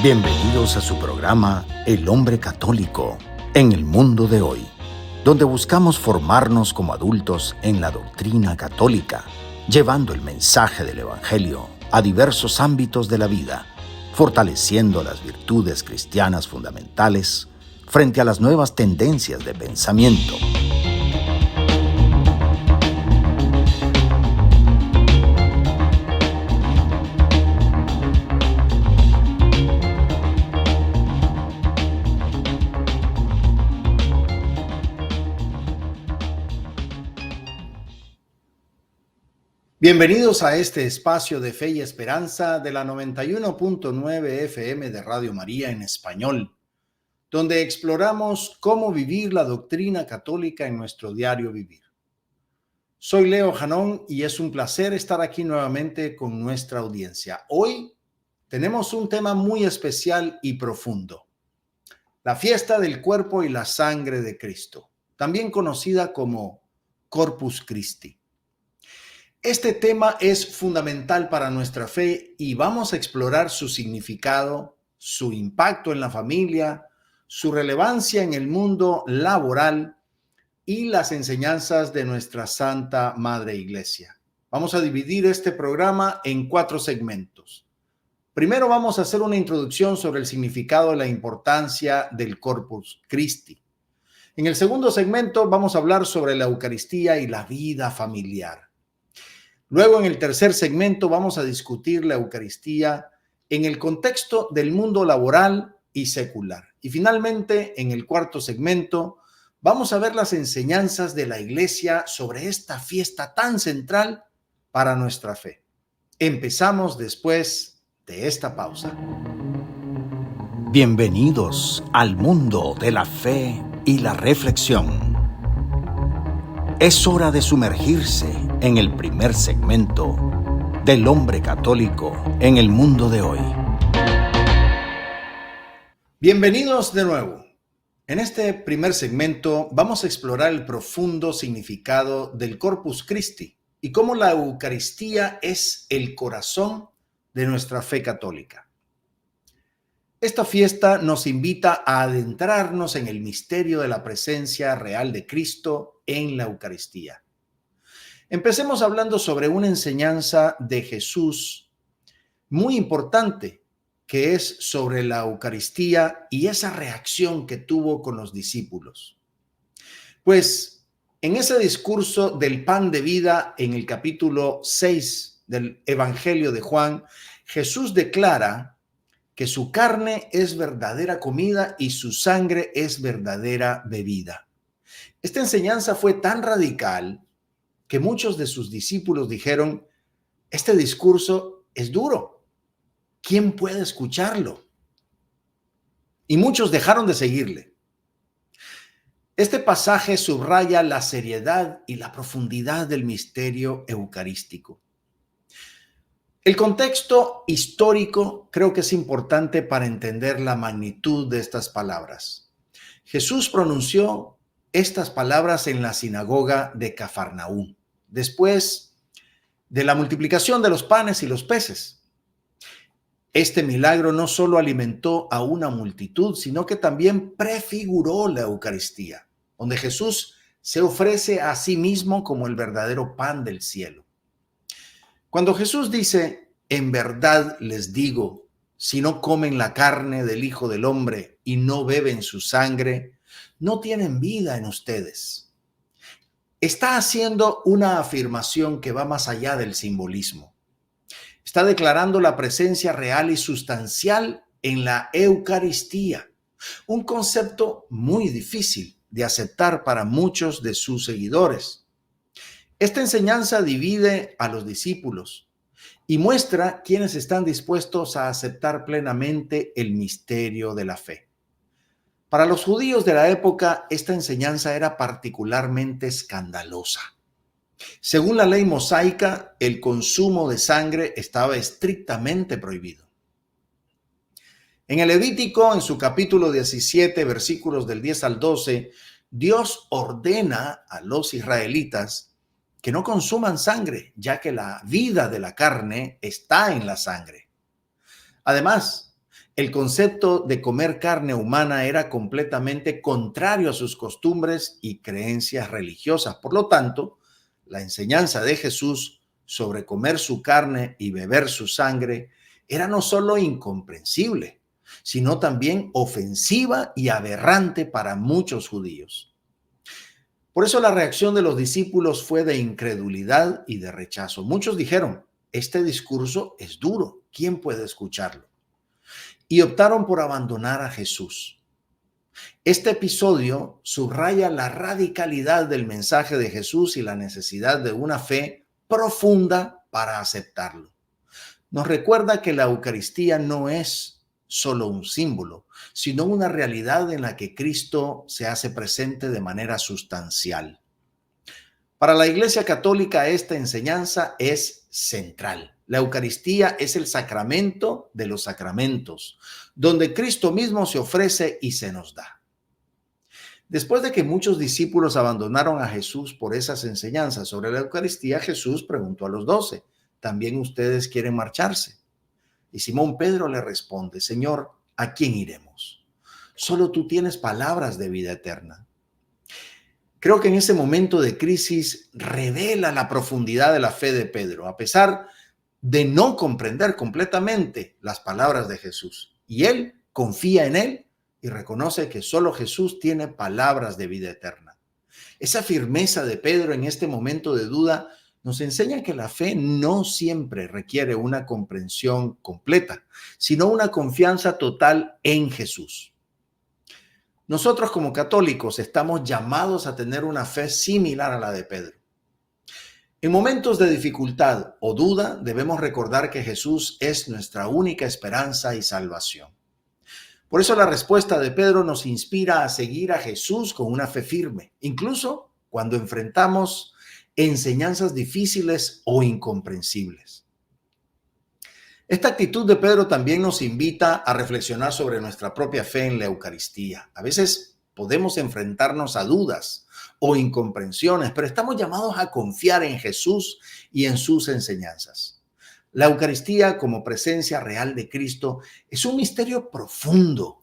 Bienvenidos a su programa El Hombre Católico en el mundo de hoy, donde buscamos formarnos como adultos en la doctrina católica, llevando el mensaje del Evangelio a diversos ámbitos de la vida, fortaleciendo las virtudes cristianas fundamentales frente a las nuevas tendencias de pensamiento. Bienvenidos a este espacio de fe y esperanza de la 91.9 FM de Radio María en español, donde exploramos cómo vivir la doctrina católica en nuestro diario vivir. Soy Leo Janón y es un placer estar aquí nuevamente con nuestra audiencia. Hoy tenemos un tema muy especial y profundo: la fiesta del cuerpo y la sangre de Cristo, también conocida como Corpus Christi. Este tema es fundamental para nuestra fe y vamos a explorar su significado, su impacto en la familia, su relevancia en el mundo laboral y las enseñanzas de nuestra Santa Madre Iglesia. Vamos a dividir este programa en 4 segmentos. Primero vamos a hacer una introducción sobre el significado y la importancia del Corpus Christi. En el segundo segmento vamos a hablar sobre la Eucaristía y la vida familiar. Luego, en el tercer segmento, vamos a discutir la Eucaristía en el contexto del mundo laboral y secular. Y finalmente, en el cuarto segmento, vamos a ver las enseñanzas de la Iglesia sobre esta fiesta tan central para nuestra fe. Empezamos después de esta pausa. Bienvenidos al mundo de la fe y la reflexión. Es hora de sumergirse en el primer segmento del Hombre Católico en el mundo de hoy. Bienvenidos de nuevo. En este primer segmento vamos a explorar el profundo significado del Corpus Christi y cómo la Eucaristía es el corazón de nuestra fe católica. Esta fiesta nos invita a adentrarnos en el misterio de la presencia real de Cristo en la Eucaristía. Empecemos hablando sobre una enseñanza de Jesús muy importante, que es sobre la Eucaristía y esa reacción que tuvo con los discípulos. Pues en ese discurso del pan de vida, en el capítulo 6 del Evangelio de Juan, Jesús declara que su carne es verdadera comida y su sangre es verdadera bebida. Esta enseñanza fue tan radical que muchos de sus discípulos dijeron: este discurso es duro, ¿quién puede escucharlo? Y muchos dejaron de seguirle. Este pasaje subraya la seriedad y la profundidad del misterio eucarístico. El contexto histórico creo que es importante para entender la magnitud de estas palabras. Jesús pronunció estas palabras en la sinagoga de Cafarnaúm, después de la multiplicación de los panes y los peces. Este milagro no solo alimentó a una multitud, sino que también prefiguró la Eucaristía, donde Jesús se ofrece a sí mismo como el verdadero pan del cielo. Cuando Jesús dice: en verdad les digo, si no comen la carne del Hijo del Hombre y no beben su sangre, no tienen vida en ustedes, está haciendo una afirmación que va más allá del simbolismo. Está declarando la presencia real y sustancial en la Eucaristía, un concepto muy difícil de aceptar para muchos de sus seguidores. Esta enseñanza divide a los discípulos y muestra quiénes están dispuestos a aceptar plenamente el misterio de la fe. Para los judíos de la época, esta enseñanza era particularmente escandalosa. Según la ley mosaica, el consumo de sangre estaba estrictamente prohibido. En el Levítico, en su capítulo 17, versículos del 10 al 12, Dios ordena a los israelitas que no consuman sangre, ya que la vida de la carne está en la sangre. Además, El concepto de comer carne humana era completamente contrario a sus costumbres y creencias religiosas. Por lo tanto, la enseñanza de Jesús sobre comer su carne y beber su sangre era no solo incomprensible, sino también ofensiva y aberrante para muchos judíos. Por eso la reacción de los discípulos fue de incredulidad y de rechazo. Muchos dijeron, este discurso es duro, ¿quién puede escucharlo? Y optaron por abandonar a Jesús. Este episodio subraya la radicalidad del mensaje de Jesús y la necesidad de una fe profunda para aceptarlo. Nos recuerda que la Eucaristía no es solo un símbolo, sino una realidad en la que Cristo se hace presente de manera sustancial. Para la Iglesia Católica esta enseñanza es central. La Eucaristía es el sacramento de los sacramentos, donde Cristo mismo se ofrece y se nos da. Después de que muchos discípulos abandonaron a Jesús por esas enseñanzas sobre la Eucaristía, Jesús preguntó a los 12, ¿también ustedes quieren marcharse? Y Simón Pedro le responde, Señor, ¿a quién iremos? Solo tú tienes palabras de vida eterna. Creo que en ese momento de crisis revela la profundidad de la fe de Pedro, a pesar de no comprender completamente las palabras de Jesús. Y él confía en él y reconoce que solo Jesús tiene palabras de vida eterna. Esa firmeza de Pedro en este momento de duda nos enseña que la fe no siempre requiere una comprensión completa, sino una confianza total en Jesús. Nosotros como católicos estamos llamados a tener una fe similar a la de Pedro. En momentos de dificultad o duda debemos recordar que Jesús es nuestra única esperanza y salvación. Por eso la respuesta de Pedro nos inspira a seguir a Jesús con una fe firme, incluso cuando enfrentamos enseñanzas difíciles o incomprensibles. Esta actitud de Pedro también nos invita a reflexionar sobre nuestra propia fe en la Eucaristía. A veces podemos enfrentarnos a dudas o incomprensiones, pero estamos llamados a confiar en Jesús y en sus enseñanzas. La Eucaristía como presencia real de Cristo es un misterio profundo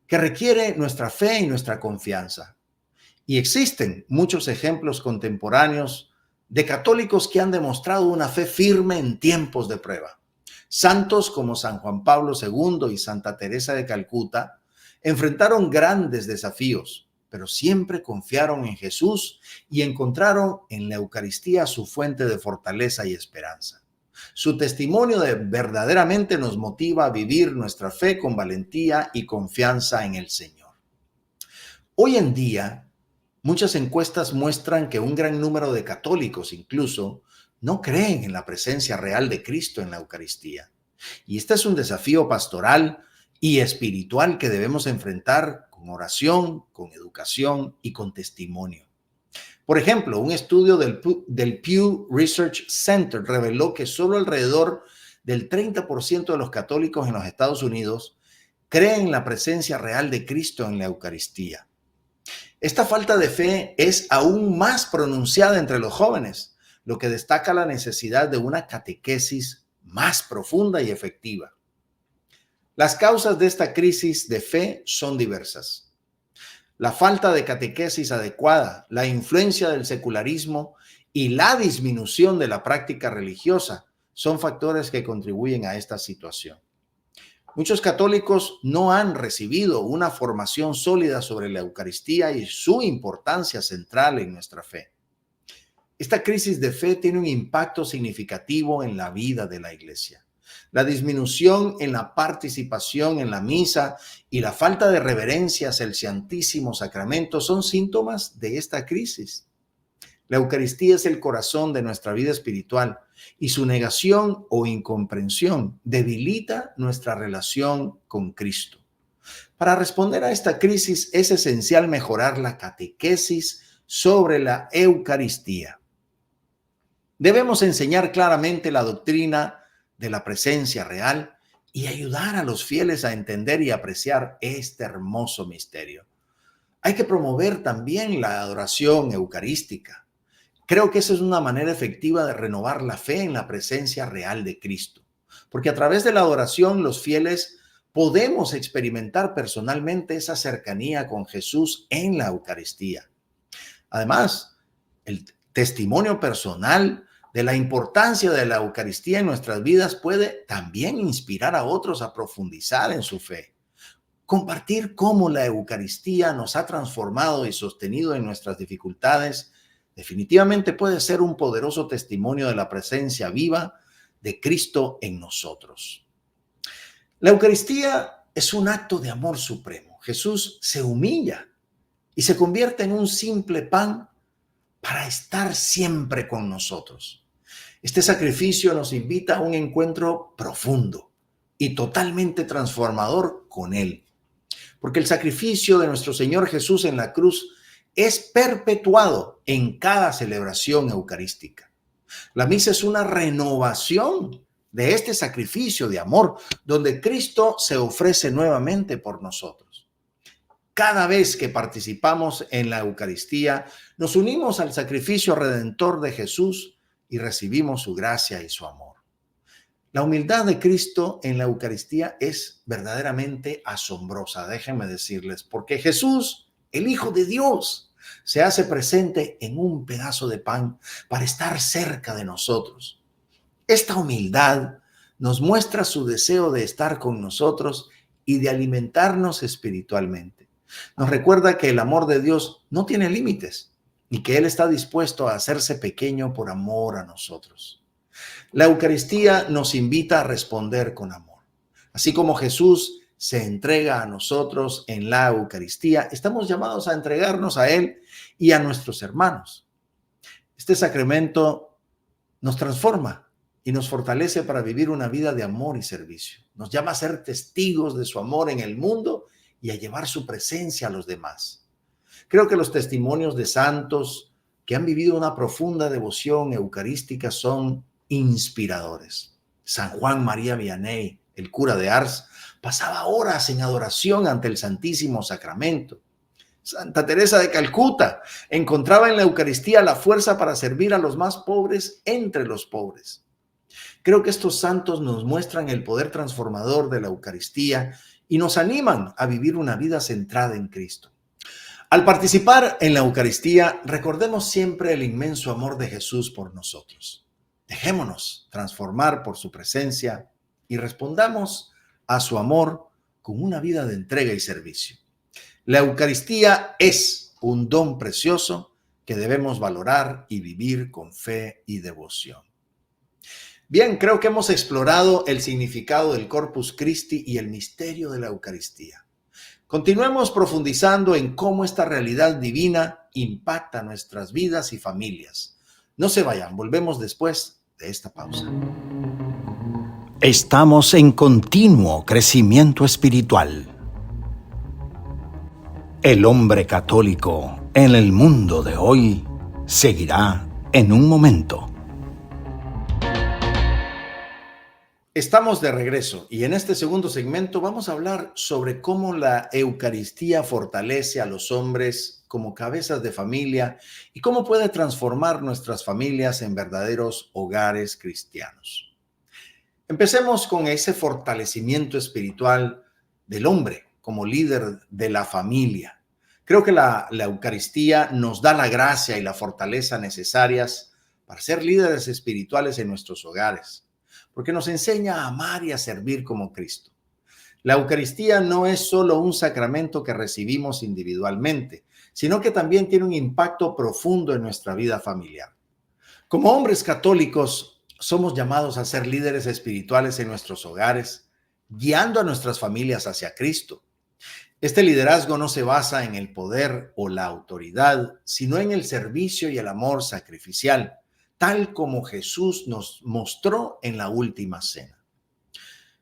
que requiere nuestra fe y nuestra confianza. Y existen muchos ejemplos contemporáneos de católicos que han demostrado una fe firme en tiempos de prueba. Santos como San Juan Pablo II y Santa Teresa de Calcuta enfrentaron grandes desafíos, pero siempre confiaron en Jesús y encontraron en la Eucaristía su fuente de fortaleza y esperanza. Su testimonio verdaderamente nos motiva a vivir nuestra fe con valentía y confianza en el Señor. Hoy en día, muchas encuestas muestran que un gran número de católicos incluso no creen en la presencia real de Cristo en la Eucaristía. Y este es un desafío pastoral y espiritual que debemos enfrentar con oración, con educación y con testimonio. Por ejemplo, un estudio del Pew Research Center reveló que solo alrededor del 30% de los católicos en los Estados Unidos creen en la presencia real de Cristo en la Eucaristía. Esta falta de fe es aún más pronunciada entre los jóvenes, lo que destaca la necesidad de una catequesis más profunda y efectiva. Las causas de esta crisis de fe son diversas. La falta de catequesis adecuada, la influencia del secularismo y la disminución de la práctica religiosa son factores que contribuyen a esta situación. Muchos católicos no han recibido una formación sólida sobre la Eucaristía y su importancia central en nuestra fe. Esta crisis de fe tiene un impacto significativo en la vida de la Iglesia. La disminución en la participación en la misa y la falta de reverencia hacia el Santísimo Sacramento son síntomas de esta crisis. La Eucaristía es el corazón de nuestra vida espiritual y su negación o incomprensión debilita nuestra relación con Cristo. Para responder a esta crisis es esencial mejorar la catequesis sobre la Eucaristía. Debemos enseñar claramente la doctrina de la presencia real y ayudar a los fieles a entender y apreciar este hermoso misterio. Hay que promover también la adoración eucarística. Creo que esa es una manera efectiva de renovar la fe en la presencia real de Cristo, porque a través de la adoración los fieles podemos experimentar personalmente esa cercanía con Jesús en la Eucaristía. Además, el testimonio personal de la importancia de la Eucaristía en nuestras vidas puede también inspirar a otros a profundizar en su fe. Compartir cómo la Eucaristía nos ha transformado y sostenido en nuestras dificultades definitivamente puede ser un poderoso testimonio de la presencia viva de Cristo en nosotros. La Eucaristía es un acto de amor supremo. Jesús se humilla y se convierte en un simple pan para estar siempre con nosotros. Este sacrificio nos invita a un encuentro profundo y totalmente transformador con Él, porque el sacrificio de nuestro Señor Jesús en la cruz es perpetuado en cada celebración eucarística. La misa es una renovación de este sacrificio de amor, donde Cristo se ofrece nuevamente por nosotros. Cada vez que participamos en la Eucaristía, nos unimos al sacrificio redentor de Jesús y recibimos su gracia y su amor. La humildad de Cristo en la Eucaristía es verdaderamente asombrosa, déjenme decirles, porque Jesús, el Hijo de Dios, se hace presente en un pedazo de pan para estar cerca de nosotros. Esta humildad nos muestra su deseo de estar con nosotros y de alimentarnos espiritualmente. Nos recuerda que el amor de Dios no tiene límites y que Él está dispuesto a hacerse pequeño por amor a nosotros. La Eucaristía nos invita a responder con amor. Así como Jesús se entrega a nosotros en la Eucaristía, estamos llamados a entregarnos a Él y a nuestros hermanos. Este sacramento nos transforma y nos fortalece para vivir una vida de amor y servicio. Nos llama a ser testigos de su amor en el mundo y a llevar su presencia a los demás. Creo que los testimonios de santos que han vivido una profunda devoción eucarística son inspiradores. San Juan María Vianney, el cura de Ars, pasaba horas en adoración ante el Santísimo Sacramento. Santa Teresa de Calcuta encontraba en la Eucaristía la fuerza para servir a los más pobres entre los pobres. Creo que estos santos nos muestran el poder transformador de la Eucaristía y nos animan a vivir una vida centrada en Cristo. Al participar en la Eucaristía, recordemos siempre el inmenso amor de Jesús por nosotros. Dejémonos transformar por su presencia y respondamos a su amor con una vida de entrega y servicio. La Eucaristía es un don precioso que debemos valorar y vivir con fe y devoción. Bien, creo que hemos explorado el significado del Corpus Christi y el misterio de la Eucaristía. Continuemos profundizando en cómo esta realidad divina impacta nuestras vidas y familias. No se vayan, volvemos después de esta pausa. Estamos en continuo crecimiento espiritual. El hombre católico en el mundo de hoy seguirá en un momento. Estamos de regreso y en este segundo segmento vamos a hablar sobre cómo la Eucaristía fortalece a los hombres como cabezas de familia y cómo puede transformar nuestras familias en verdaderos hogares cristianos. Empecemos con ese fortalecimiento espiritual del hombre como líder de la familia. Creo que la Eucaristía nos da la gracia y la fortaleza necesarias para ser líderes espirituales en nuestros hogares, porque nos enseña a amar y a servir como Cristo. La Eucaristía no es solo un sacramento que recibimos individualmente, sino que también tiene un impacto profundo en nuestra vida familiar. Como hombres católicos, somos llamados a ser líderes espirituales en nuestros hogares, guiando a nuestras familias hacia Cristo. Este liderazgo no se basa en el poder o la autoridad, sino en el servicio y el amor sacrificial, tal como Jesús nos mostró en la última cena.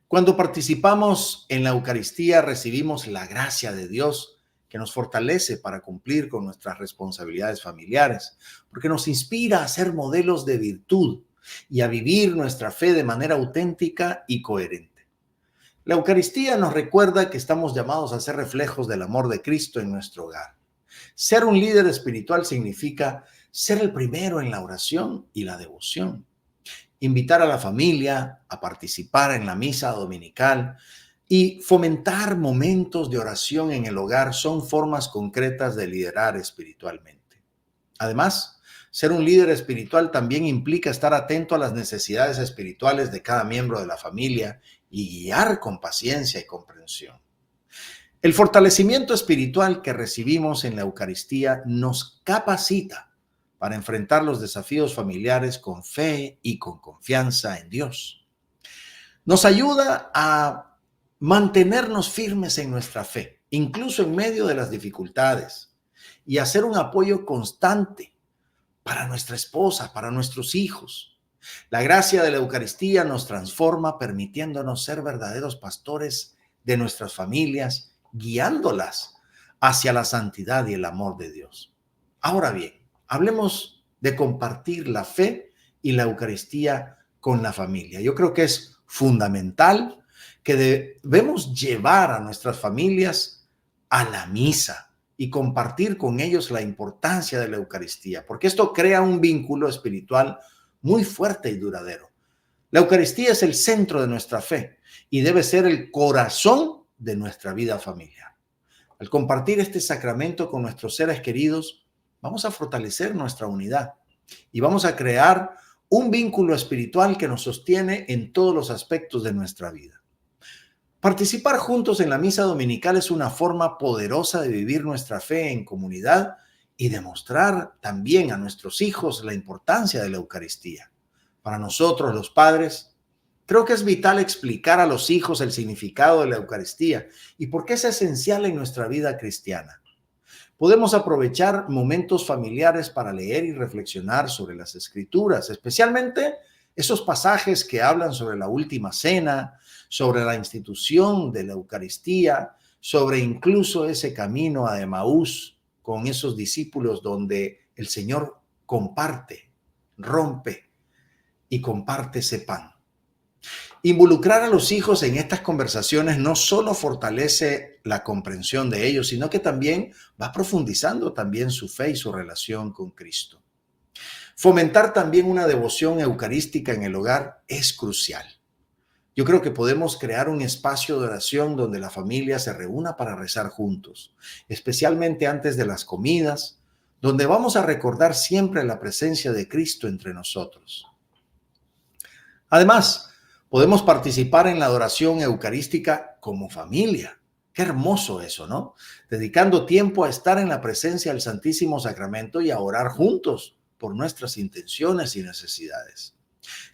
Cuando participamos en la Eucaristía, recibimos la gracia de Dios que nos fortalece para cumplir con nuestras responsabilidades familiares, porque nos inspira a ser modelos de virtud y a vivir nuestra fe de manera auténtica y coherente. La Eucaristía nos recuerda que estamos llamados a ser reflejos del amor de Cristo en nuestro hogar. Ser un líder espiritual significa ser el primero en la oración y la devoción. Invitar a la familia a participar en la misa dominical Y fomentar momentos de oración en el hogar son formas concretas de liderar espiritualmente. Además, ser un líder espiritual también implica estar atento a las necesidades espirituales de cada miembro de la familia y guiar con paciencia y comprensión. El fortalecimiento espiritual que recibimos en la Eucaristía nos capacita para enfrentar los desafíos familiares con fe y con confianza en Dios. Nos ayuda a mantenernos firmes en nuestra fe, incluso en medio de las dificultades, y a ser un apoyo constante para nuestra esposa, para nuestros hijos. La gracia de la Eucaristía nos transforma, permitiéndonos ser verdaderos pastores de nuestras familias, guiándolas hacia la santidad y el amor de Dios. Ahora bien, hablemos de compartir la fe y la Eucaristía con la familia. Yo creo que es fundamental que debemos llevar a nuestras familias a la misa y compartir con ellos la importancia de la Eucaristía, porque esto crea un vínculo espiritual muy fuerte y duradero. La Eucaristía es el centro de nuestra fe y debe ser el corazón de nuestra vida familiar. Al compartir este sacramento con nuestros seres queridos, vamos a fortalecer nuestra unidad y vamos a crear un vínculo espiritual que nos sostiene en todos los aspectos de nuestra vida. Participar juntos en la misa dominical es una forma poderosa de vivir nuestra fe en comunidad y demostrar también a nuestros hijos la importancia de la Eucaristía. Para nosotros, los padres, creo que es vital explicar a los hijos el significado de la Eucaristía y por qué es esencial en nuestra vida cristiana. Podemos aprovechar momentos familiares para leer y reflexionar sobre las Escrituras, especialmente esos pasajes que hablan sobre la última cena, sobre la institución de la Eucaristía, sobre incluso ese camino a Emaús con esos discípulos donde el Señor comparte, rompe y comparte ese pan. Involucrar a los hijos en estas conversaciones no solo fortalece la comprensión de ellos, sino que también va profundizando también su fe y su relación con Cristo. Fomentar también una devoción eucarística en el hogar es crucial. Yo creo que podemos crear un espacio de oración donde la familia se reúna para rezar juntos, especialmente antes de las comidas, donde vamos a recordar siempre la presencia de Cristo entre nosotros. Además, podemos participar en la adoración eucarística como familia. Qué hermoso eso, ¿no? Dedicando tiempo a estar en la presencia del Santísimo Sacramento y a orar juntos por nuestras intenciones y necesidades.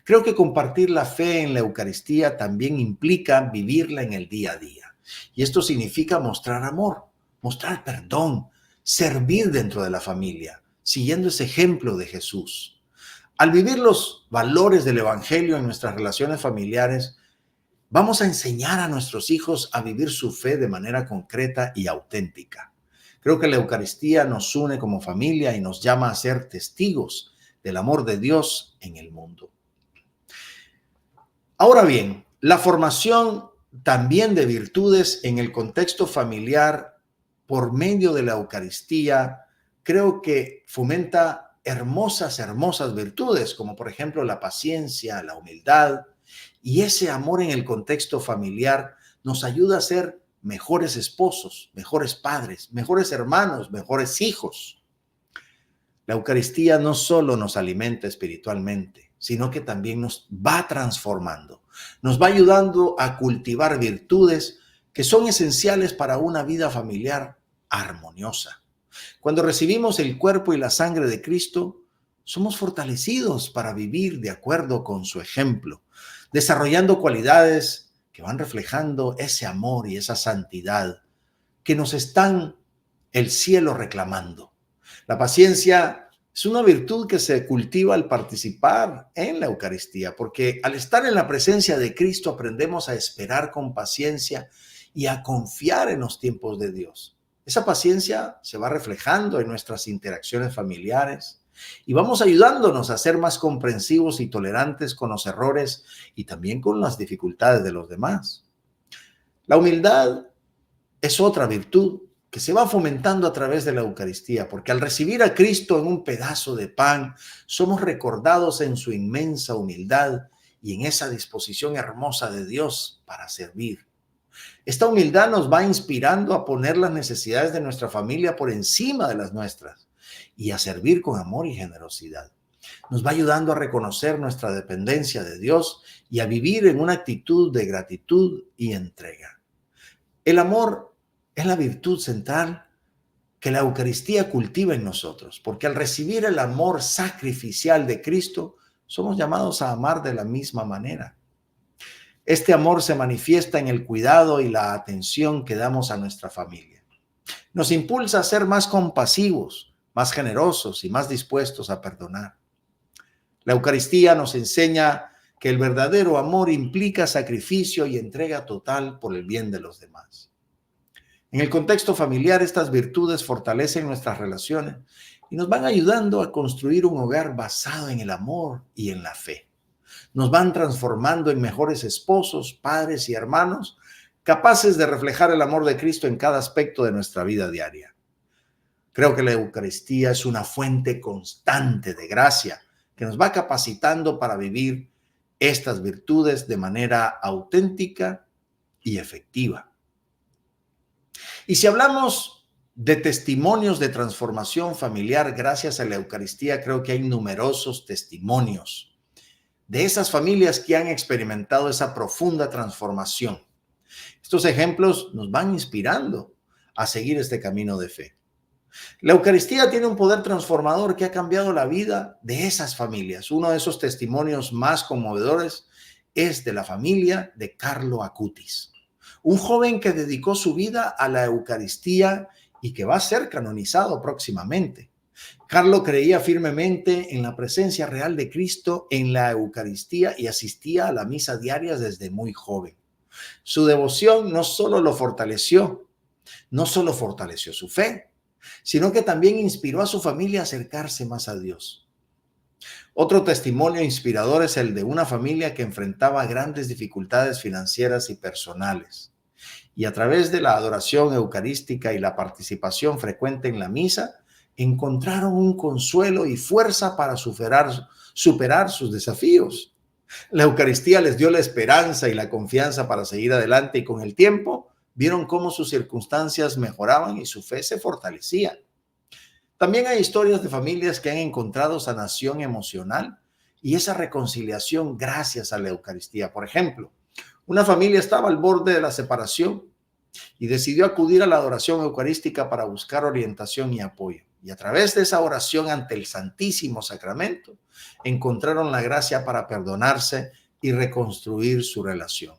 Creo que compartir la fe en la Eucaristía también implica vivirla en el día a día. Y esto significa mostrar amor, mostrar perdón, servir dentro de la familia, siguiendo ese ejemplo de Jesús. Al vivir los valores del Evangelio en nuestras relaciones familiares, vamos a enseñar a nuestros hijos a vivir su fe de manera concreta y auténtica. Creo que la Eucaristía nos une como familia y nos llama a ser testigos del amor de Dios en el mundo. Ahora bien, la formación también de virtudes en el contexto familiar por medio de la Eucaristía, creo que fomenta hermosas virtudes, como por ejemplo la paciencia, la humildad, y ese amor en el contexto familiar nos ayuda a ser mejores esposos, mejores padres, mejores hermanos, mejores hijos. La Eucaristía no solo nos alimenta espiritualmente, sino que también nos va transformando, nos va ayudando a cultivar virtudes que son esenciales para una vida familiar armoniosa. Cuando recibimos el cuerpo y la sangre de Cristo, somos fortalecidos para vivir de acuerdo con su ejemplo, desarrollando cualidades que van reflejando ese amor y esa santidad que nos están el cielo reclamando. La paciencia es una virtud que se cultiva al participar en la Eucaristía, porque al estar en la presencia de Cristo aprendemos a esperar con paciencia y a confiar en los tiempos de Dios. Esa paciencia se va reflejando en nuestras interacciones familiares y vamos ayudándonos a ser más comprensivos y tolerantes con los errores y también con las dificultades de los demás. La humildad es otra virtud que se va fomentando a través de la Eucaristía, porque al recibir a Cristo en un pedazo de pan, somos recordados en su inmensa humildad y en esa disposición hermosa de Dios para servir. Esta humildad nos va inspirando a poner las necesidades de nuestra familia por encima de las nuestras y a servir con amor y generosidad. Nos va ayudando a reconocer nuestra dependencia de Dios y a vivir en una actitud de gratitud y entrega. El amor es la virtud central que la Eucaristía cultiva en nosotros, porque al recibir el amor sacrificial de Cristo, somos llamados a amar de la misma manera. Este amor se manifiesta en el cuidado y la atención que damos a nuestra familia. Nos impulsa a ser más compasivos, más generosos y más dispuestos a perdonar. La Eucaristía nos enseña que el verdadero amor implica sacrificio y entrega total por el bien de los demás. En el contexto familiar, estas virtudes fortalecen nuestras relaciones y nos van ayudando a construir un hogar basado en el amor y en la fe. Nos van transformando en mejores esposos, padres y hermanos, capaces de reflejar el amor de Cristo en cada aspecto de nuestra vida diaria. Creo que la Eucaristía es una fuente constante de gracia que nos va capacitando para vivir estas virtudes de manera auténtica y efectiva. Y si hablamos de testimonios de transformación familiar gracias a la Eucaristía, creo que hay numerosos testimonios de esas familias que han experimentado esa profunda transformación. Estos ejemplos nos van inspirando a seguir este camino de fe. La Eucaristía tiene un poder transformador que ha cambiado la vida de esas familias. Uno de esos testimonios más conmovedores es de la familia de Carlo Acutis, un joven que dedicó su vida a la Eucaristía y que va a ser canonizado próximamente. Carlo creía firmemente en la presencia real de Cristo en la Eucaristía y asistía a la misa diaria desde muy joven. Su devoción no solo fortaleció su fe, sino que también inspiró a su familia a acercarse más a Dios. Otro testimonio inspirador es el de una familia que enfrentaba grandes dificultades financieras y personales. Y a través de la adoración eucarística y la participación frecuente en la misa, encontraron un consuelo y fuerza para superar sus desafíos. La Eucaristía les dio la esperanza y la confianza para seguir adelante y con el tiempo vieron cómo sus circunstancias mejoraban y su fe se fortalecía. También hay historias de familias que han encontrado sanación emocional y esa reconciliación gracias a la Eucaristía. Por ejemplo, una familia estaba al borde de la separación y decidió acudir a la adoración eucarística para buscar orientación y apoyo. Y a través de esa oración ante el Santísimo Sacramento, encontraron la gracia para perdonarse y reconstruir su relación.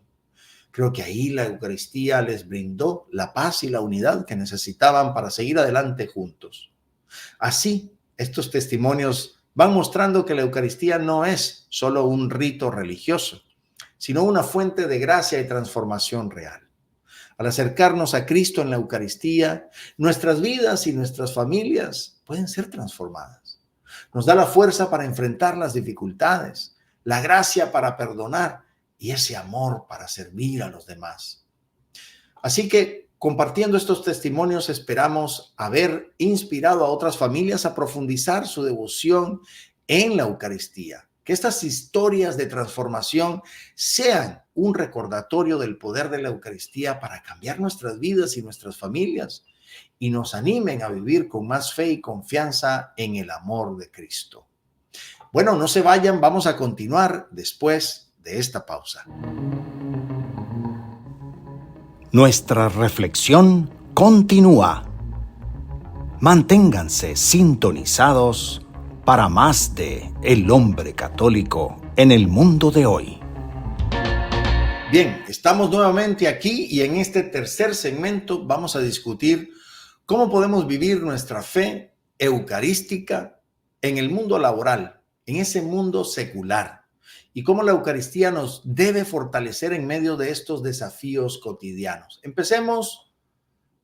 Creo que ahí la Eucaristía les brindó la paz y la unidad que necesitaban para seguir adelante juntos. Así, estos testimonios van mostrando que la Eucaristía no es solo un rito religioso, sino una fuente de gracia y transformación real. Al acercarnos a Cristo en la Eucaristía, nuestras vidas y nuestras familias pueden ser transformadas. Nos da la fuerza para enfrentar las dificultades, la gracia para perdonar y ese amor para servir a los demás. Así que, compartiendo estos testimonios, esperamos haber inspirado a otras familias a profundizar su devoción en la Eucaristía. Que estas historias de transformación sean un recordatorio del poder de la Eucaristía para cambiar nuestras vidas y nuestras familias y nos animen a vivir con más fe y confianza en el amor de Cristo. Bueno, no se vayan, vamos a continuar después de esta pausa. Nuestra reflexión continúa. Manténganse sintonizados para más de El Hombre Católico en el mundo de hoy. Bien, estamos nuevamente aquí y en este tercer segmento vamos a discutir cómo podemos vivir nuestra fe eucarística en el mundo laboral, en ese mundo secular, y cómo la Eucaristía nos debe fortalecer en medio de estos desafíos cotidianos. Empecemos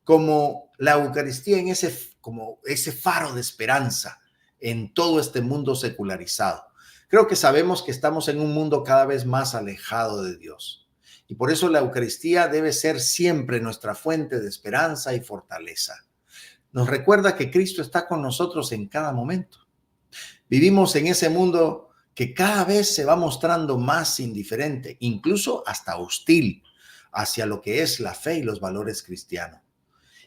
como la Eucaristía como ese faro de esperanza en todo este mundo secularizado. Creo que sabemos que estamos en un mundo cada vez más alejado de Dios y por eso la Eucaristía debe ser siempre nuestra fuente de esperanza y fortaleza. Nos recuerda que Cristo está con nosotros en cada momento. Vivimos en ese mundo que cada vez se va mostrando más indiferente, incluso hasta hostil, hacia lo que es la fe y los valores cristianos.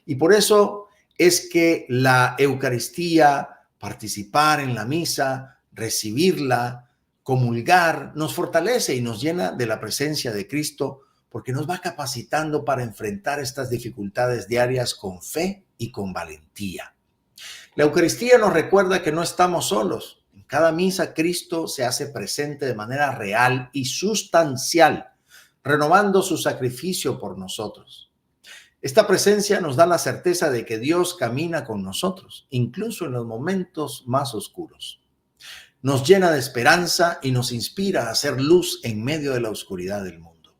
Y por eso es que la Eucaristía, participar en la misa, recibirla, comulgar, nos fortalece y nos llena de la presencia de Cristo, porque nos va capacitando para enfrentar estas dificultades diarias con fe y con valentía. La Eucaristía nos recuerda que no estamos solos. En cada misa Cristo se hace presente de manera real y sustancial, renovando su sacrificio por nosotros. Esta presencia nos da la certeza de que Dios camina con nosotros, incluso en los momentos más oscuros. Nos llena de esperanza y nos inspira a hacer luz en medio de la oscuridad del mundo.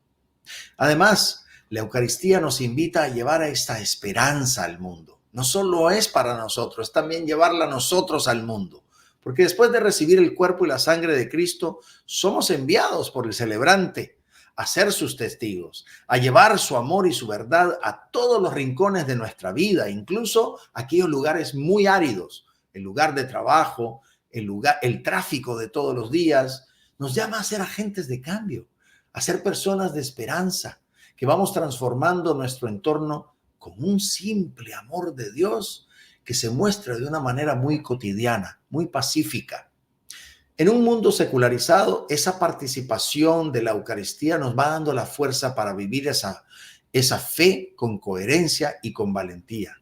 Además, la Eucaristía nos invita a llevar a esta esperanza al mundo. No solo es para nosotros, es también llevarla a nosotros al mundo. Porque después de recibir el cuerpo y la sangre de Cristo, somos enviados por el celebrante a ser sus testigos, a llevar su amor y su verdad a todos los rincones de nuestra vida, incluso aquellos lugares muy áridos, el lugar de trabajo, el tráfico de todos los días. Nos llama a ser agentes de cambio, a ser personas de esperanza, que vamos transformando nuestro entorno con un simple amor de Dios que se muestra de una manera muy cotidiana, muy pacífica. En un mundo secularizado, esa participación de la Eucaristía nos va dando la fuerza para vivir esa fe con coherencia y con valentía.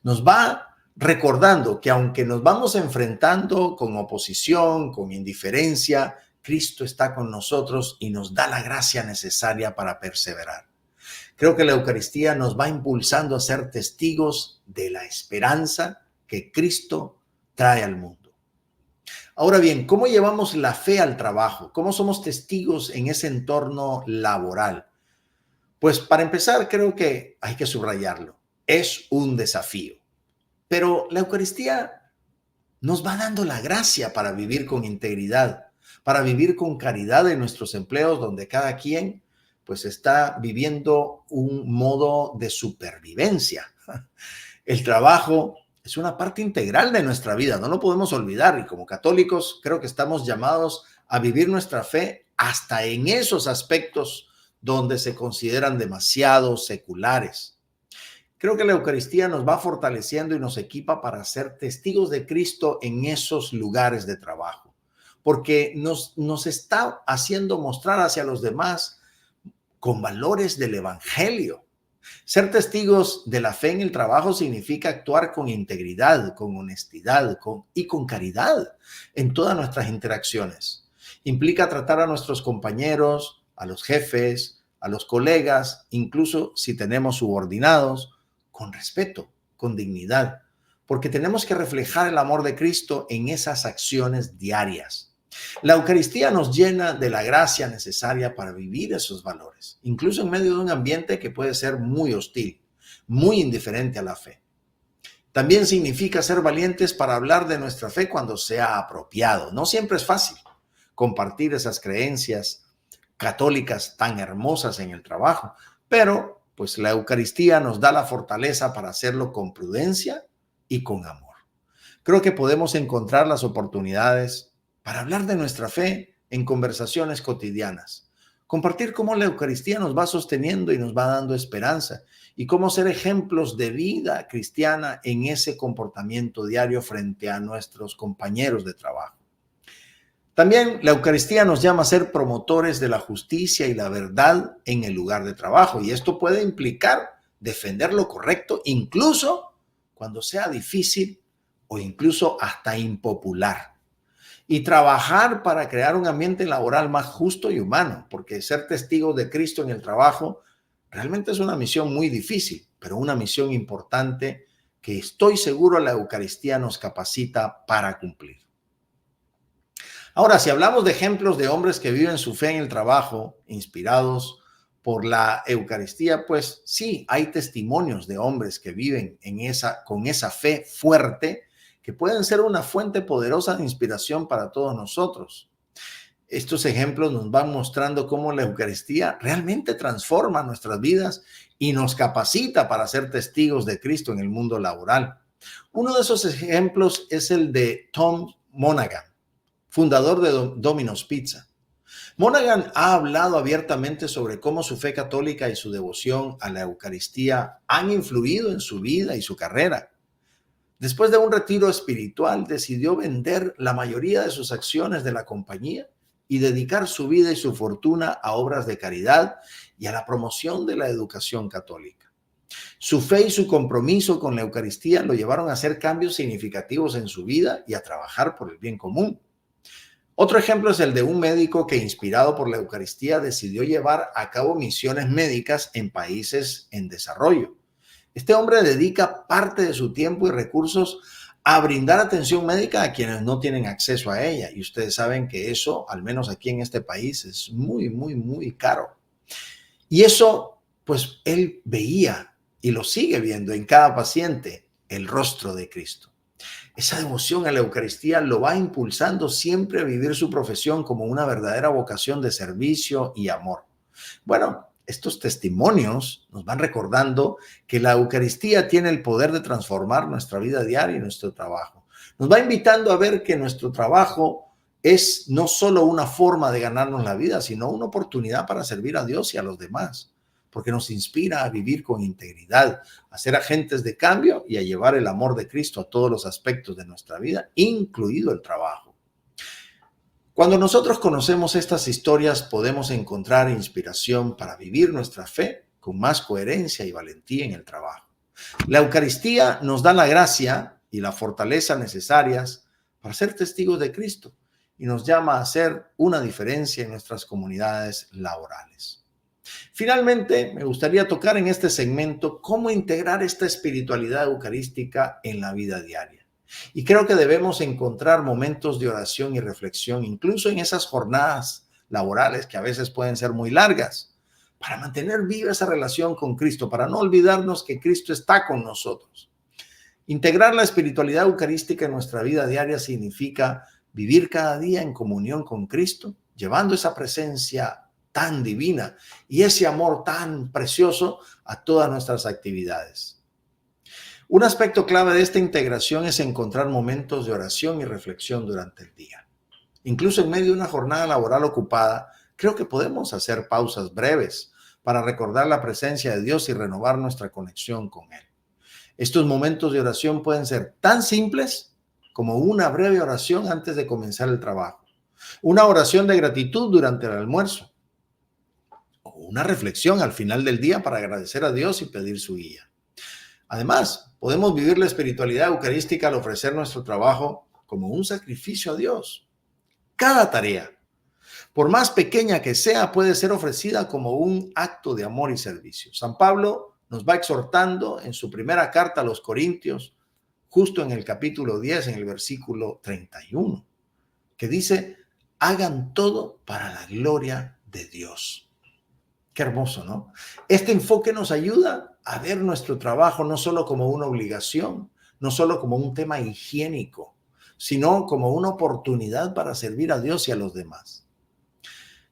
Nos va recordando que aunque nos vamos enfrentando con oposición, con indiferencia, Cristo está con nosotros y nos da la gracia necesaria para perseverar. Creo que la Eucaristía nos va impulsando a ser testigos de la esperanza que Cristo trae al mundo. Ahora bien, ¿cómo llevamos la fe al trabajo? ¿Cómo somos testigos en ese entorno laboral? Pues para empezar, creo que hay que subrayarlo. Es un desafío. Pero la Eucaristía nos va dando la gracia para vivir con integridad, para vivir con caridad en nuestros empleos, donde cada quien pues está viviendo un modo de supervivencia. El trabajo es una parte integral de nuestra vida, no lo podemos olvidar, y como católicos creo que estamos llamados a vivir nuestra fe hasta en esos aspectos donde se consideran demasiado seculares. Creo que la Eucaristía nos va fortaleciendo y nos equipa para ser testigos de Cristo en esos lugares de trabajo, porque nos está haciendo mostrar hacia los demás con valores del Evangelio. Ser testigos de la fe en el trabajo significa actuar con integridad, con honestidad y con caridad en todas nuestras interacciones. Implica tratar a nuestros compañeros, a los jefes, a los colegas, incluso si tenemos subordinados, con respeto, con dignidad, porque tenemos que reflejar el amor de Cristo en esas acciones diarias. La Eucaristía nos llena de la gracia necesaria para vivir esos valores, incluso en medio de un ambiente que puede ser muy hostil, muy indiferente a la fe. También significa ser valientes para hablar de nuestra fe cuando sea apropiado. No siempre es fácil compartir esas creencias católicas tan hermosas en el trabajo, pero pues la Eucaristía nos da la fortaleza para hacerlo con prudencia y con amor. Creo que podemos encontrar las oportunidades para hablar de nuestra fe en conversaciones cotidianas, compartir cómo la Eucaristía nos va sosteniendo y nos va dando esperanza y cómo ser ejemplos de vida cristiana en ese comportamiento diario frente a nuestros compañeros de trabajo. También la Eucaristía nos llama a ser promotores de la justicia y la verdad en el lugar de trabajo, y esto puede implicar defender lo correcto incluso cuando sea difícil o incluso hasta impopular. Y trabajar para crear un ambiente laboral más justo y humano, porque ser testigo de Cristo en el trabajo realmente es una misión muy difícil, pero una misión importante que estoy seguro la Eucaristía nos capacita para cumplir. Ahora, si hablamos de ejemplos de hombres que viven su fe en el trabajo, inspirados por la Eucaristía, pues sí, hay testimonios de hombres que viven con esa fe fuerte, que pueden ser una fuente poderosa de inspiración para todos nosotros. Estos ejemplos nos van mostrando cómo la Eucaristía realmente transforma nuestras vidas y nos capacita para ser testigos de Cristo en el mundo laboral. Uno de esos ejemplos es el de Tom Monaghan, fundador de Domino's Pizza. Monaghan ha hablado abiertamente sobre cómo su fe católica y su devoción a la Eucaristía han influido en su vida y su carrera. Después de un retiro espiritual, decidió vender la mayoría de sus acciones de la compañía y dedicar su vida y su fortuna a obras de caridad y a la promoción de la educación católica. Su fe y su compromiso con la Eucaristía lo llevaron a hacer cambios significativos en su vida y a trabajar por el bien común. Otro ejemplo es el de un médico que, inspirado por la Eucaristía, decidió llevar a cabo misiones médicas en países en desarrollo. Este hombre dedica parte de su tiempo y recursos a brindar atención médica a quienes no tienen acceso a ella. Y ustedes saben que eso, al menos aquí en este país, es muy caro. Y eso, pues él veía y lo sigue viendo en cada paciente, el rostro de Cristo. Esa devoción a la Eucaristía lo va impulsando siempre a vivir su profesión como una verdadera vocación de servicio y amor. Bueno, estos testimonios nos van recordando que la Eucaristía tiene el poder de transformar nuestra vida diaria y nuestro trabajo. Nos va invitando a ver que nuestro trabajo es no solo una forma de ganarnos la vida, sino una oportunidad para servir a Dios y a los demás, porque nos inspira a vivir con integridad, a ser agentes de cambio y a llevar el amor de Cristo a todos los aspectos de nuestra vida, incluido el trabajo. Cuando nosotros conocemos estas historias, podemos encontrar inspiración para vivir nuestra fe con más coherencia y valentía en el trabajo. La Eucaristía nos da la gracia y la fortaleza necesarias para ser testigos de Cristo y nos llama a hacer una diferencia en nuestras comunidades laborales. Finalmente, me gustaría tocar en este segmento cómo integrar esta espiritualidad eucarística en la vida diaria. Y creo que debemos encontrar momentos de oración y reflexión, incluso en esas jornadas laborales que a veces pueden ser muy largas, para mantener viva esa relación con Cristo, para no olvidarnos que Cristo está con nosotros. Integrar la espiritualidad eucarística en nuestra vida diaria significa vivir cada día en comunión con Cristo, llevando esa presencia tan divina y ese amor tan precioso a todas nuestras actividades. Un aspecto clave de esta integración es encontrar momentos de oración y reflexión durante el día. Incluso en medio de una jornada laboral ocupada, creo que podemos hacer pausas breves para recordar la presencia de Dios y renovar nuestra conexión con Él. Estos momentos de oración pueden ser tan simples como una breve oración antes de comenzar el trabajo, una oración de gratitud durante el almuerzo, una reflexión al final del día para agradecer a Dios y pedir su guía. Además, podemos vivir la espiritualidad eucarística al ofrecer nuestro trabajo como un sacrificio a Dios. Cada tarea, por más pequeña que sea, puede ser ofrecida como un acto de amor y servicio. San Pablo nos va exhortando en su primera carta a los Corintios, justo en el capítulo 10, en el versículo 31, que dice: hagan todo para la gloria de Dios. Qué hermoso, ¿no? Este enfoque nos ayuda a ver nuestro trabajo no solo como una obligación, no solo como un tema higiénico, sino como una oportunidad para servir a Dios y a los demás.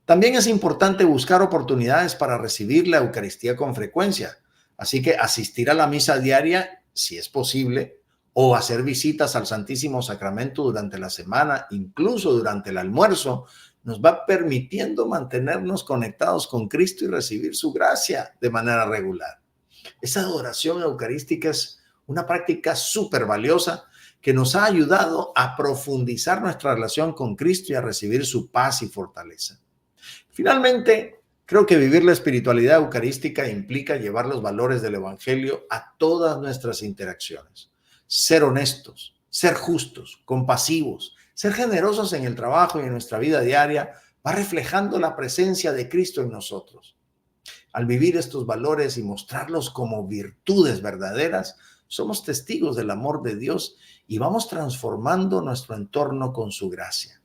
También es importante buscar oportunidades para recibir la Eucaristía con frecuencia, así que asistir a la misa diaria, si es posible, o hacer visitas al Santísimo Sacramento durante la semana, incluso durante el almuerzo, nos va permitiendo mantenernos conectados con Cristo y recibir su gracia de manera regular. Esa adoración eucarística es una práctica súper valiosa que nos ha ayudado a profundizar nuestra relación con Cristo y a recibir su paz y fortaleza. Finalmente, creo que vivir la espiritualidad eucarística implica llevar los valores del Evangelio a todas nuestras interacciones. Ser honestos, ser justos, compasivos, ser generosos en el trabajo y en nuestra vida diaria va reflejando la presencia de Cristo en nosotros. Al vivir estos valores y mostrarlos como virtudes verdaderas, somos testigos del amor de Dios y vamos transformando nuestro entorno con su gracia.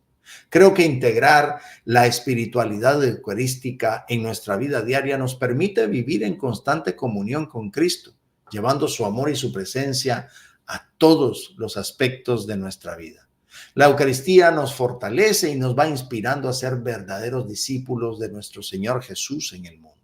Creo que integrar la espiritualidad eucarística en nuestra vida diaria nos permite vivir en constante comunión con Cristo, llevando su amor y su presencia a todos los aspectos de nuestra vida. La Eucaristía nos fortalece y nos va inspirando a ser verdaderos discípulos de nuestro Señor Jesús en el mundo.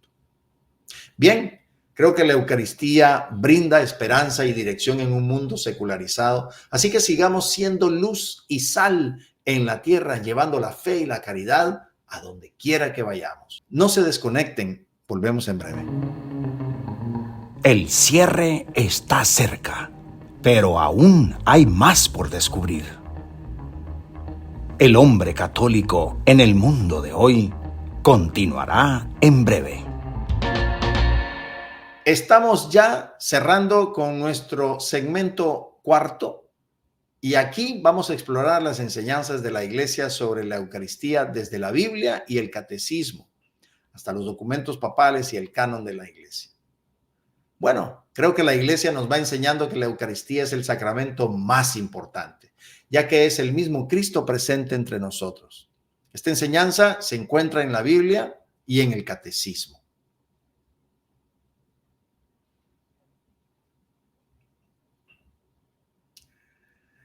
Bien, creo que la Eucaristía brinda esperanza y dirección en un mundo secularizado, así que sigamos siendo luz y sal en la tierra, llevando la fe y la caridad a donde quiera que vayamos. No se desconecten, volvemos en breve. El cierre está cerca, pero aún hay más por descubrir. El hombre católico en el mundo de hoy continuará en breve. Estamos ya cerrando con nuestro segmento cuarto y aquí vamos a explorar las enseñanzas de la Iglesia sobre la Eucaristía desde la Biblia y el Catecismo hasta los documentos papales y el canon de la Iglesia. Bueno, creo que la Iglesia nos va enseñando que la Eucaristía es el sacramento más importante, ya que es el mismo Cristo presente entre nosotros. Esta enseñanza se encuentra en la Biblia y en el Catecismo.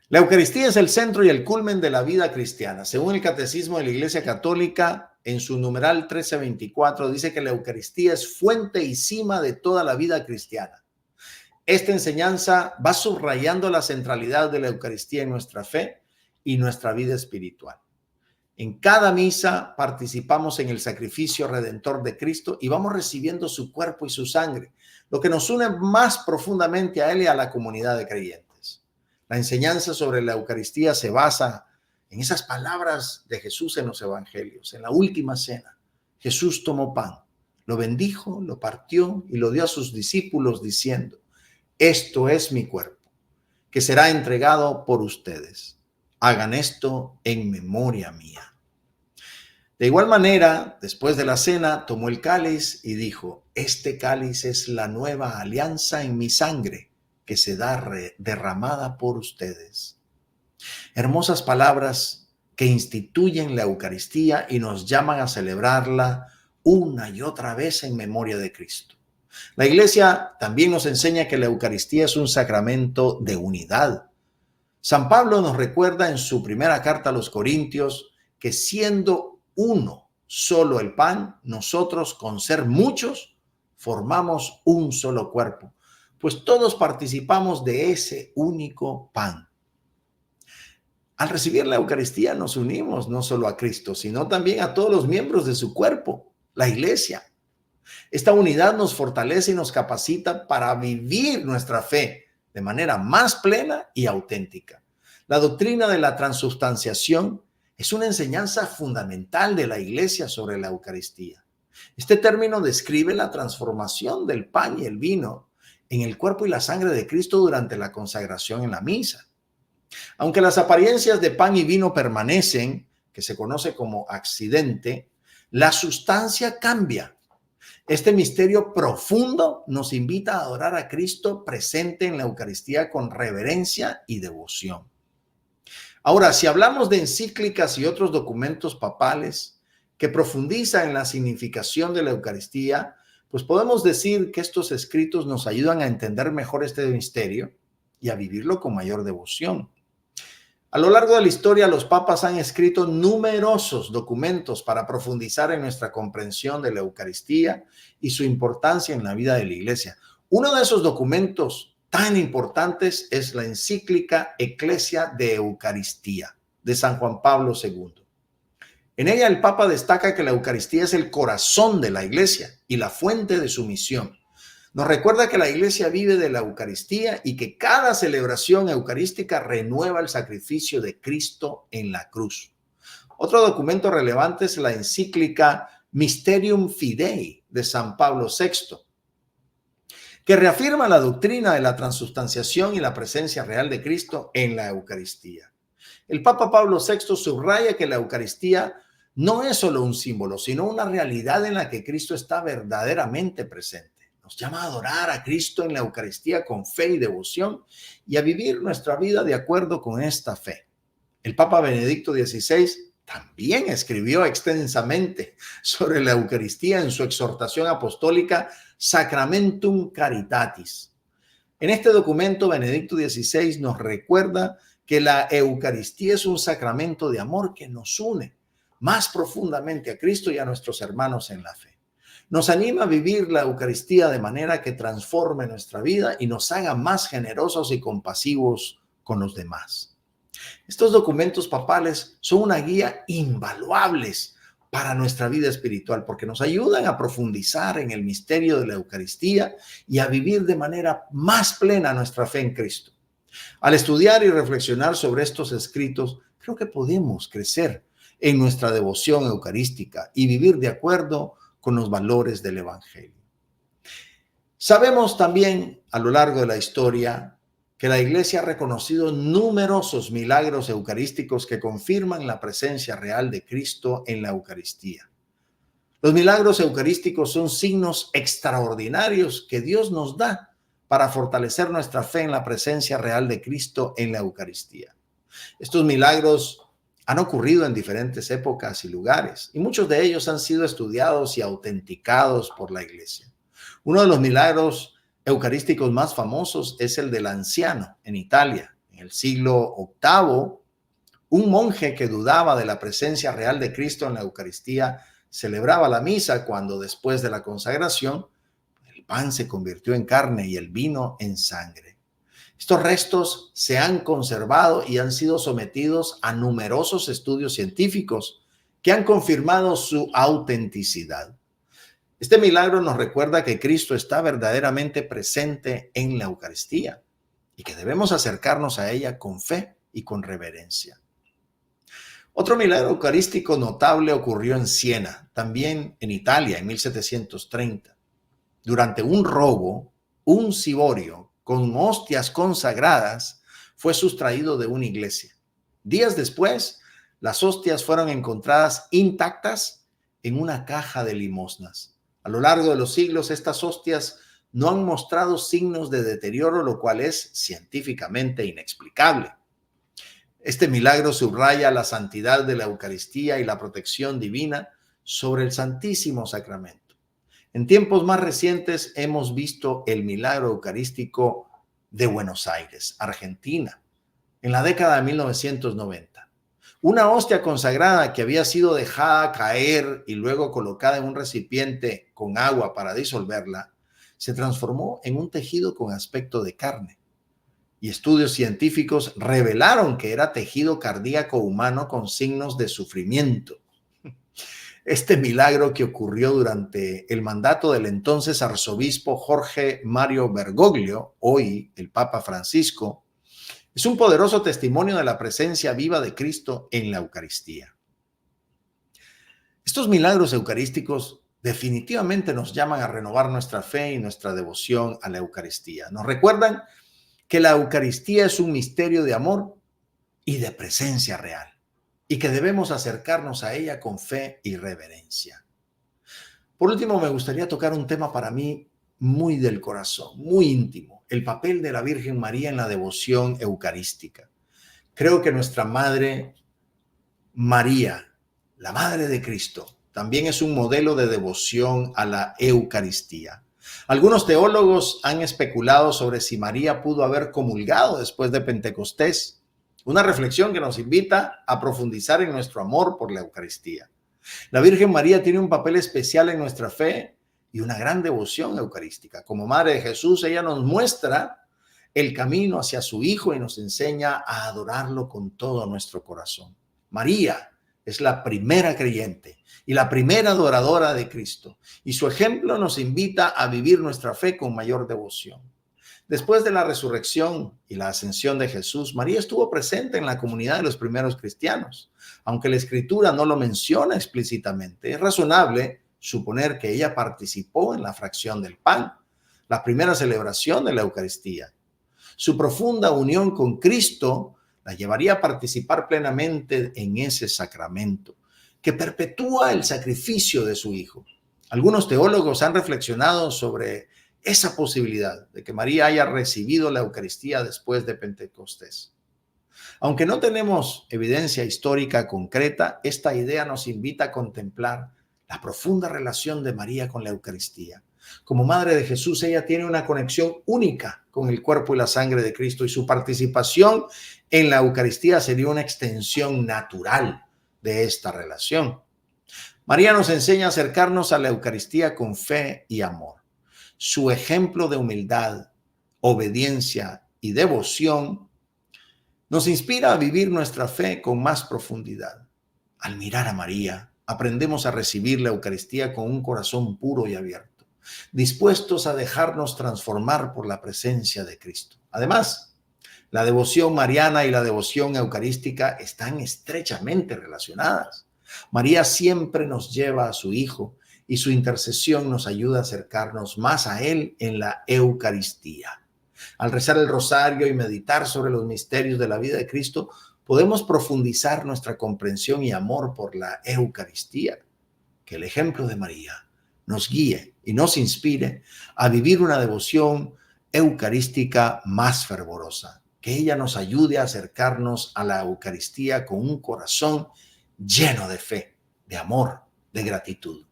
La Eucaristía es el centro y el culmen de la vida cristiana. Según el Catecismo de la Iglesia Católica, en su numeral 1324, dice que la Eucaristía es fuente y cima de toda la vida cristiana. Esta enseñanza va subrayando la centralidad de la Eucaristía en nuestra fe y nuestra vida espiritual. En cada misa participamos en el sacrificio redentor de Cristo y vamos recibiendo su cuerpo y su sangre, lo que nos une más profundamente a Él y a la comunidad de creyentes. La enseñanza sobre la Eucaristía se basa en esas palabras de Jesús en los evangelios. En la última cena, Jesús tomó pan, lo bendijo, lo partió y lo dio a sus discípulos diciendo: esto es mi cuerpo, que será entregado por ustedes. Hagan esto en memoria mía. De igual manera, después de la cena, tomó el cáliz y dijo: este cáliz es la nueva alianza en mi sangre, que se da derramada por ustedes. Hermosas palabras que instituyen la Eucaristía y nos llaman a celebrarla una y otra vez en memoria de Cristo. La Iglesia también nos enseña que la Eucaristía es un sacramento de unidad. San Pablo nos recuerda en su primera carta a los Corintios que siendo uno solo el pan, nosotros con ser muchos formamos un solo cuerpo, pues todos participamos de ese único pan. Al recibir la Eucaristía nos unimos no solo a Cristo, sino también a todos los miembros de su cuerpo, la Iglesia. Esta unidad nos fortalece y nos capacita para vivir nuestra fe de manera más plena y auténtica. La doctrina de la transubstanciación es una enseñanza fundamental de la Iglesia sobre la Eucaristía. Este término describe la transformación del pan y el vino en el cuerpo y la sangre de Cristo durante la consagración en la misa. Aunque las apariencias de pan y vino permanecen, que se conoce como accidente, la sustancia cambia. Este misterio profundo nos invita a adorar a Cristo presente en la Eucaristía con reverencia y devoción. Ahora, si hablamos de encíclicas y otros documentos papales que profundizan en la significación de la Eucaristía, pues podemos decir que estos escritos nos ayudan a entender mejor este misterio y a vivirlo con mayor devoción. A lo largo de la historia, los papas han escrito numerosos documentos para profundizar en nuestra comprensión de la Eucaristía y su importancia en la vida de la Iglesia. Uno de esos documentos tan importantes es la encíclica Ecclesia de Eucaristía de San Juan Pablo II. En ella el Papa destaca que la Eucaristía es el corazón de la Iglesia y la fuente de su misión. Nos recuerda que la Iglesia vive de la Eucaristía y que cada celebración eucarística renueva el sacrificio de Cristo en la cruz. Otro documento relevante es la encíclica Mysterium Fidei de San Pablo VI, que reafirma la doctrina de la transubstanciación y la presencia real de Cristo en la Eucaristía. El Papa Pablo VI subraya que la Eucaristía no es solo un símbolo, sino una realidad en la que Cristo está verdaderamente presente. Nos llama a adorar a Cristo en la Eucaristía con fe y devoción y a vivir nuestra vida de acuerdo con esta fe. El Papa Benedicto XVI también escribió extensamente sobre la Eucaristía en su exhortación apostólica Sacramentum Caritatis. En este documento, Benedicto XVI nos recuerda que la Eucaristía es un sacramento de amor que nos une más profundamente a Cristo y a nuestros hermanos en la fe. Nos anima a vivir la Eucaristía de manera que transforme nuestra vida y nos haga más generosos y compasivos con los demás. Estos documentos papales son una guía invaluables para nuestra vida espiritual, porque nos ayudan a profundizar en el misterio de la Eucaristía y a vivir de manera más plena nuestra fe en Cristo. Al estudiar y reflexionar sobre estos escritos, creo que podemos crecer en nuestra devoción eucarística y vivir de acuerdo con los valores del Evangelio. Sabemos también a lo largo de la historia que la Iglesia ha reconocido numerosos milagros eucarísticos que confirman la presencia real de Cristo en la Eucaristía. Los milagros eucarísticos son signos extraordinarios que Dios nos da para fortalecer nuestra fe en la presencia real de Cristo en la Eucaristía. Estos milagros han ocurrido en diferentes épocas y lugares, y muchos de ellos han sido estudiados y autenticados por la Iglesia. Uno de los milagros eucarísticos más famosos es el del anciano en Italia. En el siglo VIII, un monje que dudaba de la presencia real de Cristo en la Eucaristía celebraba la misa cuando, después de la consagración, el pan se convirtió en carne y el vino en sangre. Estos restos se han conservado y han sido sometidos a numerosos estudios científicos que han confirmado su autenticidad. Este milagro nos recuerda que Cristo está verdaderamente presente en la Eucaristía y que debemos acercarnos a ella con fe y con reverencia. Otro milagro eucarístico notable ocurrió en Siena, también en Italia, en 1730. Durante un robo, un ciborio con hostias consagradas fue sustraído de una iglesia. Días después, las hostias fueron encontradas intactas en una caja de limosnas. A lo largo de los siglos, estas hostias no han mostrado signos de deterioro, lo cual es científicamente inexplicable. Este milagro subraya la santidad de la Eucaristía y la protección divina sobre el Santísimo Sacramento. En tiempos más recientes hemos visto el milagro eucarístico de Buenos Aires, Argentina, en la década de 1990. Una hostia consagrada que había sido dejada caer y luego colocada en un recipiente con agua para disolverla, se transformó en un tejido con aspecto de carne. Y estudios científicos revelaron que era tejido cardíaco humano con signos de sufrimiento. Este milagro, que ocurrió durante el mandato del entonces arzobispo Jorge Mario Bergoglio, hoy el Papa Francisco, es un poderoso testimonio de la presencia viva de Cristo en la Eucaristía. Estos milagros eucarísticos definitivamente nos llaman a renovar nuestra fe y nuestra devoción a la Eucaristía. Nos recuerdan que la Eucaristía es un misterio de amor y de presencia real, y que debemos acercarnos a ella con fe y reverencia. Por último, me gustaría tocar un tema para mí muy del corazón, muy íntimo: el papel de la Virgen María en la devoción eucarística. Creo que nuestra Madre María, la Madre de Cristo, también es un modelo de devoción a la Eucaristía. Algunos teólogos han especulado sobre si María pudo haber comulgado después de Pentecostés, una reflexión que nos invita a profundizar en nuestro amor por la Eucaristía. La Virgen María tiene un papel especial en nuestra fe y una gran devoción eucarística. Como Madre de Jesús, ella nos muestra el camino hacia su Hijo y nos enseña a adorarlo con todo nuestro corazón. María es la primera creyente y la primera adoradora de Cristo, y su ejemplo nos invita a vivir nuestra fe con mayor devoción. Después de la resurrección y la ascensión de Jesús, María estuvo presente en la comunidad de los primeros cristianos. Aunque la Escritura no lo menciona explícitamente, es razonable suponer que ella participó en la fracción del pan, la primera celebración de la Eucaristía. Su profunda unión con Cristo la llevaría a participar plenamente en ese sacramento, que perpetúa el sacrificio de su Hijo. Algunos teólogos han reflexionado sobre esa posibilidad de que María haya recibido la Eucaristía después de Pentecostés. Aunque no tenemos evidencia histórica concreta, esta idea nos invita a contemplar la profunda relación de María con la Eucaristía. Como Madre de Jesús, ella tiene una conexión única con el cuerpo y la sangre de Cristo, y su participación en la Eucaristía sería una extensión natural de esta relación. María nos enseña a acercarnos a la Eucaristía con fe y amor. Su ejemplo de humildad, obediencia y devoción nos inspira a vivir nuestra fe con más profundidad. Al mirar a María, aprendemos a recibir la Eucaristía con un corazón puro y abierto, dispuestos a dejarnos transformar por la presencia de Cristo. Además, la devoción mariana y la devoción eucarística están estrechamente relacionadas. María siempre nos lleva a su Hijo y su intercesión nos ayuda a acercarnos más a Él en la Eucaristía. Al rezar el rosario y meditar sobre los misterios de la vida de Cristo, podemos profundizar nuestra comprensión y amor por la Eucaristía. Que el ejemplo de María nos guíe y nos inspire a vivir una devoción eucarística más fervorosa. Que ella nos ayude a acercarnos a la Eucaristía con un corazón lleno de fe, de amor, de gratitud.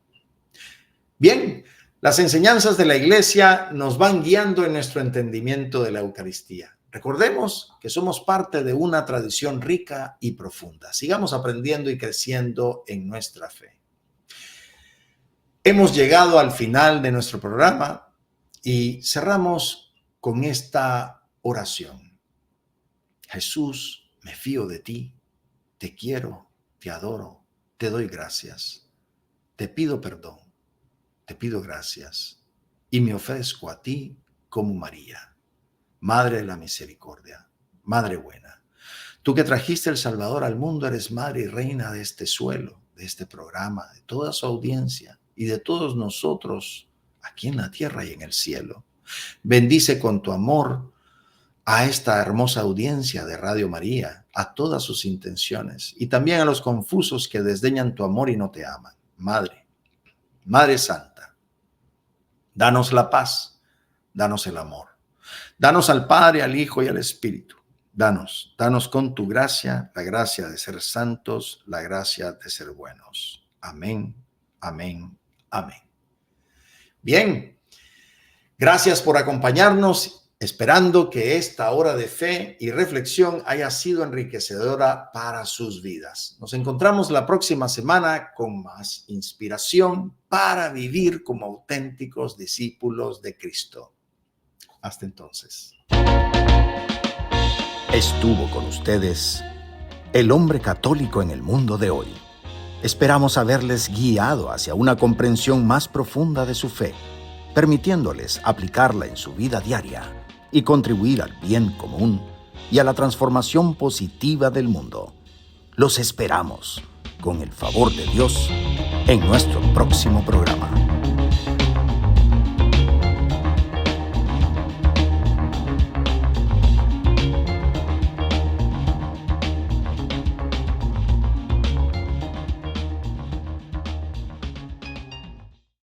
Bien, las enseñanzas de la Iglesia nos van guiando en nuestro entendimiento de la Eucaristía. Recordemos que somos parte de una tradición rica y profunda. Sigamos aprendiendo y creciendo en nuestra fe. Hemos llegado al final de nuestro programa y cerramos con esta oración. Jesús, me fío de ti, te quiero, te adoro, te doy gracias, te pido perdón, te pido gracias y me ofrezco a ti como María, Madre de la Misericordia, Madre buena. Tú que trajiste el Salvador al mundo, eres Madre y Reina de este suelo, de este programa, de toda su audiencia y de todos nosotros aquí en la tierra y en el cielo. Bendice con tu amor a esta hermosa audiencia de Radio María, a todas sus intenciones y también a los confusos que desdeñan tu amor y no te aman. Madre, Madre Santa, danos la paz, danos el amor, danos al Padre, al Hijo y al Espíritu. Danos con tu gracia, la gracia de ser santos, la gracia de ser buenos. Amén, amén, amén. Bien, gracias por acompañarnos. Esperando que esta hora de fe y reflexión haya sido enriquecedora para sus vidas. Nos encontramos la próxima semana con más inspiración para vivir como auténticos discípulos de Cristo. Hasta entonces. Estuvo con ustedes el hombre católico en el mundo de hoy. Esperamos haberles guiado hacia una comprensión más profunda de su fe, permitiéndoles aplicarla en su vida diaria y contribuir al bien común y a la transformación positiva del mundo. Los esperamos, con el favor de Dios, en nuestro próximo programa.